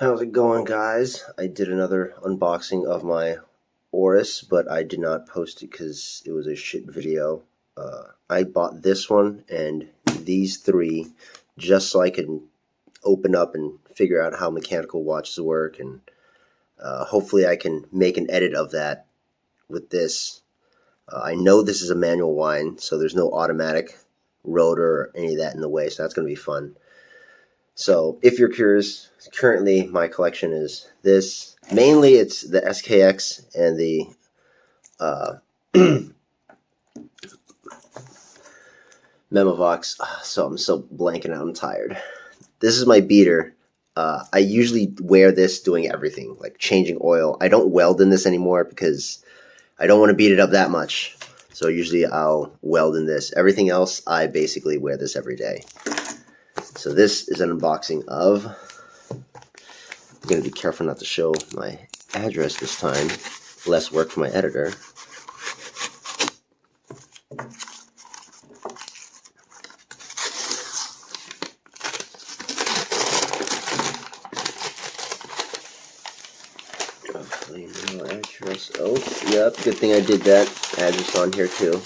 How's it going, guys? I did another unboxing of my Oris, but I did not post it because it was a shit video. I bought this one and these three just so I could open up and figure out how mechanical watches work, and hopefully I can make an edit of that with this. I know this is a manual wind, so there's no automatic rotor or any of that in the way, so that's going to be fun. So if you're curious, currently my collection is this. Mainly it's the SKX and the Memovox. So I'm so blanking out, I'm tired. This is my beater. I usually wear this doing everything, like changing oil. I don't weld in this anymore because I don't want to beat it up that much. So usually I'll weld in this. Everything else, I basically wear this every day. So this is an unboxing of, I'm going to be careful not to show my address this time. Less work for my editor. Hopefully no address. Oh, yep, good thing I did that. Address on here too.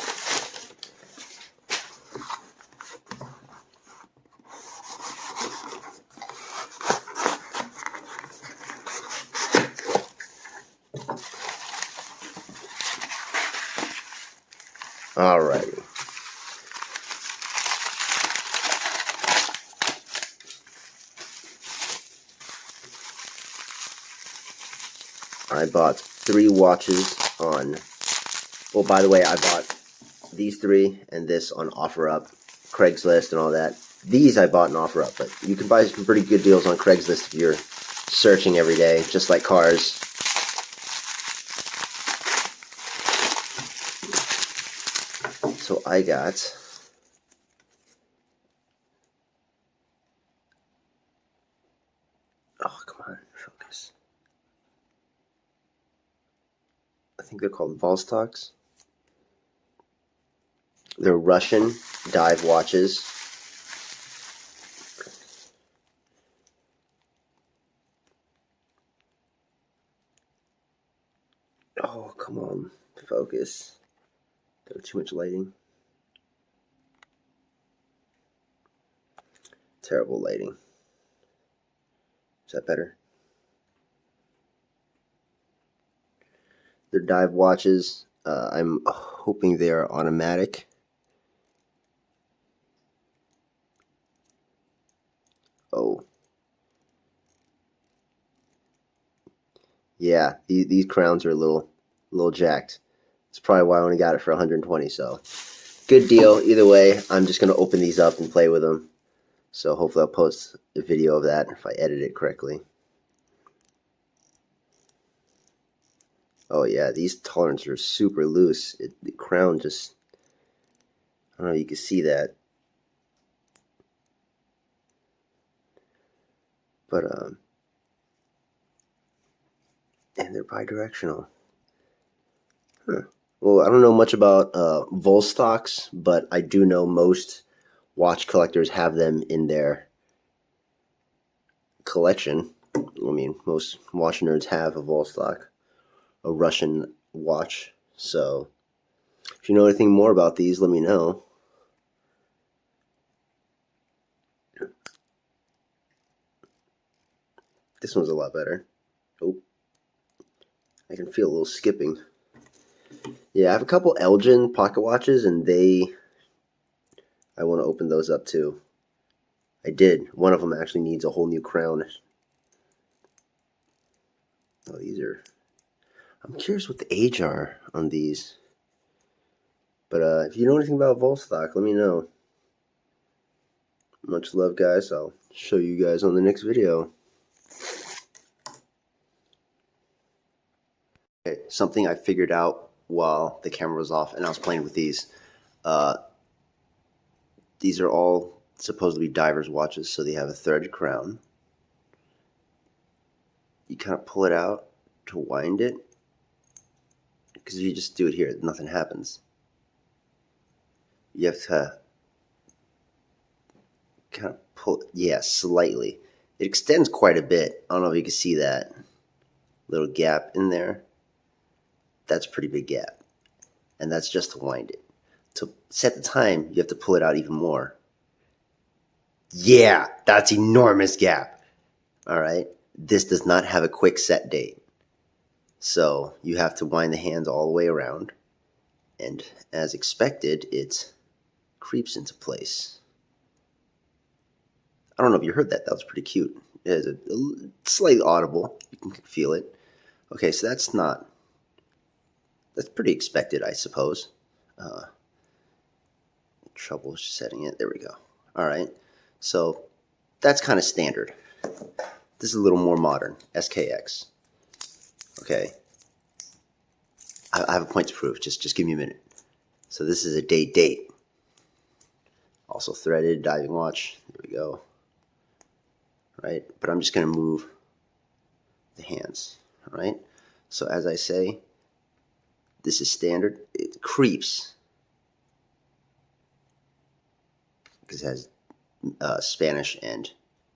Alrighty. I bought 3 watches on, well, by the way, I bought these 3 and this on OfferUp, Craigslist and all that. These I bought on OfferUp, but you can buy some pretty good deals on Craigslist if you're searching every day, just like cars. So I got come on, focus. I think they're called Vostoks. They're Russian dive watches. Oh, come on, focus. There's too much lighting. Terrible lighting. Is that better? They're dive watches. I'm hoping they are automatic. Oh. Yeah, these crowns are a little jacked. That's probably why I only got it for 120, so good deal. Either way, I'm just going to open these up and play with them. So hopefully I'll post a video of that if I edit it correctly. Oh yeah, these tolerances are super loose. The crown just, I don't know if you can see that. But, and they're bidirectional. Huh. Well, I don't know much about Vostoks, but I do know most watch collectors have them in their collection. I mean, most watch nerds have a Vostok, a Russian watch. So if you know anything more about these, let me know. This one's a lot better. Oh, I can feel a little skipping. Yeah, I have a couple Elgin pocket watches, and I want to open those up too. I did. One of them actually needs a whole new crown. Oh, these are, I'm curious what the age are on these. But if you know anything about Vostok, let me know. Much love, guys. I'll show you guys on the next video. Okay, something I figured out while the camera was off and I was playing with these. These are all supposed to be divers' watches, so they have a threaded crown. You kind of pull it out to wind it, because if you just do it here, nothing happens. You have to kind of pull, yeah, slightly. It extends quite a bit. I don't know if you can see that little gap in there. That's a pretty big gap. And that's just to wind it. To set the time, you have to pull it out even more. Yeah, that's enormous gap. All right. This does not have a quick set date. So you have to wind the hands all the way around. And as expected, it creeps into place. I don't know if you heard that. That was pretty cute. It is a slightly audible. You can feel it. Okay, so that's pretty expected, I suppose. Trouble setting it. There we go. All right. So that's kind of standard. This is a little more modern. SKX. Okay. I have a point to prove. Just give me a minute. So this is a date. Also threaded diving watch. There we go. Right? But I'm just going to move the hands. All right? So as I say, this is standard. It creeps because it has Spanish and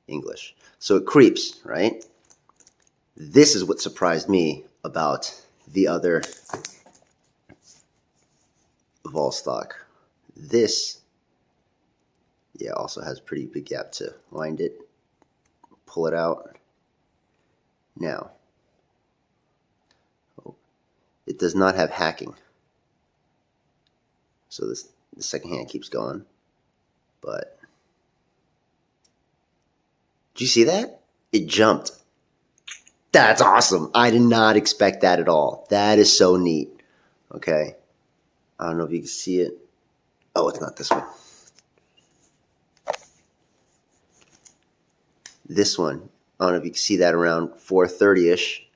English. So it creeps, right? This is what surprised me about the other Vostok. This, yeah, also has a pretty big gap to wind it. Pull it out. Now, it does not have hacking. So the second hand keeps going. But, did you see that? It jumped. That's awesome. I did not expect that at all. That is so neat. Okay. I don't know if you can see it. Oh, it's not this one. This one. I don't know if you can see that around 4:30-ish.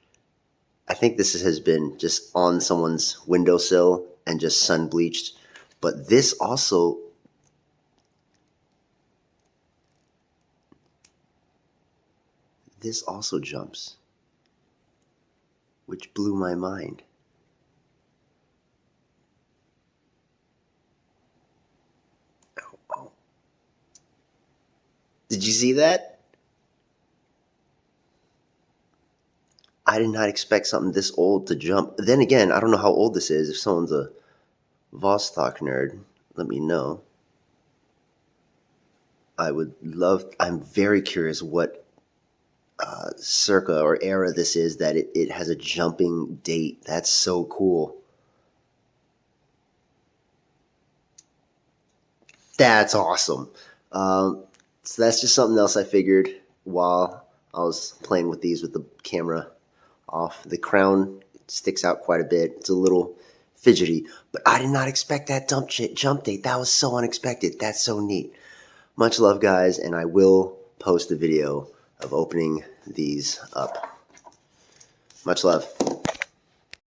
I think this has been just on someone's windowsill and just sun bleached. But this also jumps, which blew my mind. Oh. Did you see that? I did not expect something this old to jump. Then again, I don't know how old this is. If someone's a Vostok nerd, let me know. I'm very curious what circa or era this is that it has a jumping date. That's so cool. That's awesome. So that's just something else I figured while I was playing with these with the camera off. The crown sticks out quite a bit. It's a little fidgety, but I did not expect that jump date. That was so unexpected. That's so neat. Much love, guys, and I will post a video of opening these up. Much love.